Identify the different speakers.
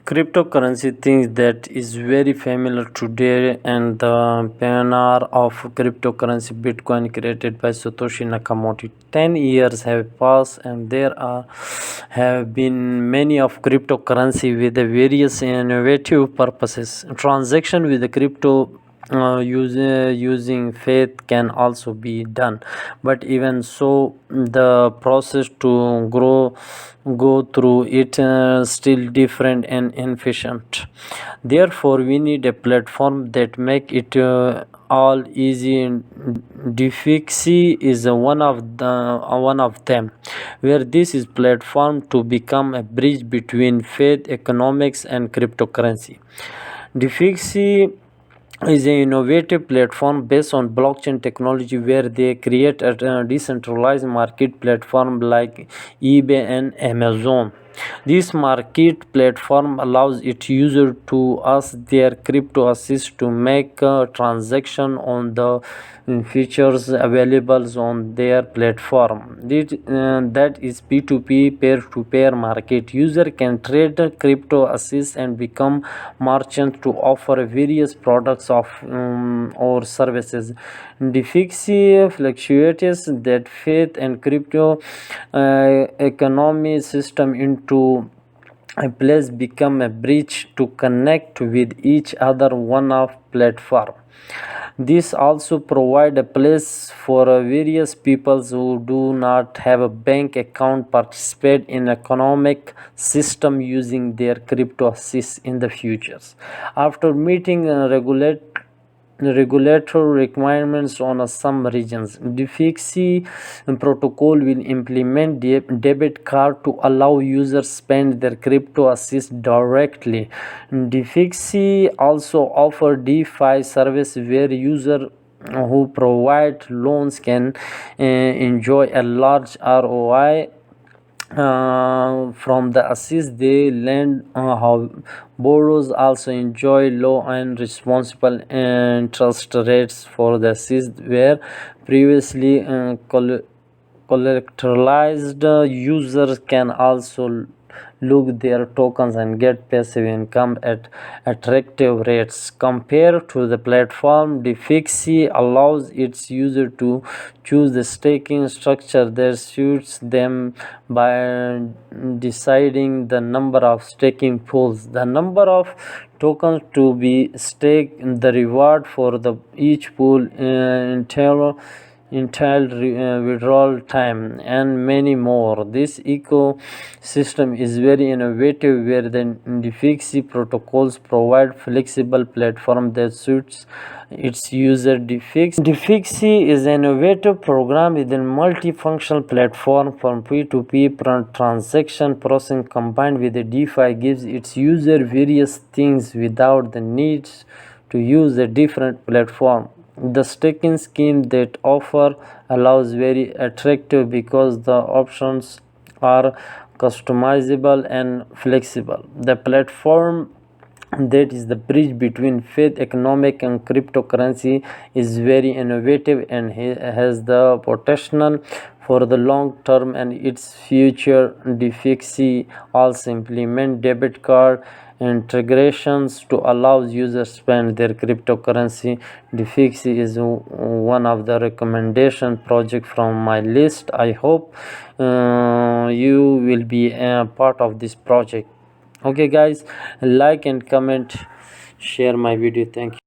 Speaker 1: Cryptocurrency things that is very familiar today, and the pioneer of cryptocurrency Bitcoin created by Satoshi Nakamoto. 10 years have passed and there have been many of cryptocurrency with the various innovative purposes. Transaction with the crypto using faith can also be done, but even so the process to go through it still different and inefficient. Therefore we need a platform that make it all easy. DeFi is one of them, where this is platform to become a bridge between faith, economics, and cryptocurrency. DeFi is an innovative platform based on blockchain technology where they create a decentralized market platform like eBay and Amazon. This market platform allows its user to ask their crypto assist to make a transaction on the features available on their platform. That is P2P, peer-to-peer market. User can trade crypto assist and become merchant to offer various products or services. DeFi fluctuates that faith and crypto economy system into a place become a bridge to connect with each other one of platform. This also provide a place for various peoples who do not have a bank account participate in economic system using their crypto assist in the futures. After meeting regulatory requirements on some regions, DeFi protocol will implement debit card to allow users spend their crypto assist directly. DeFi also offer DeFi service where user who provide loans can enjoy a large ROI from the assist they lend. How borrowers also enjoy low and responsible interest rates for the assist where previously collateralized. Users can also look their tokens and get passive income at attractive rates. Compared to the platform, DeFi allows its user to choose the staking structure that suits them by deciding the number of staking pools, the number of tokens to be staked, the reward for each pool, entailed withdrawal time, and many more. This ecosystem is very innovative where the DeFi protocols provide flexible platform that suits its user. DeFi is an innovative program with a multifunctional platform for P2P transaction processing combined with the DeFi gives its user various things without the need to use a different platform. The staking scheme that offer allows very attractive because the options are customizable and flexible. The platform that is the bridge between faith, economic, and cryptocurrency is very innovative and has the potential for the long term and its future. DeFi also implement debit card integrations to allow users spend their cryptocurrency. DeFi is one of the recommendation project from my list. I hope you will be a part of this project. Okay guys, like and comment, share my video. Thank you.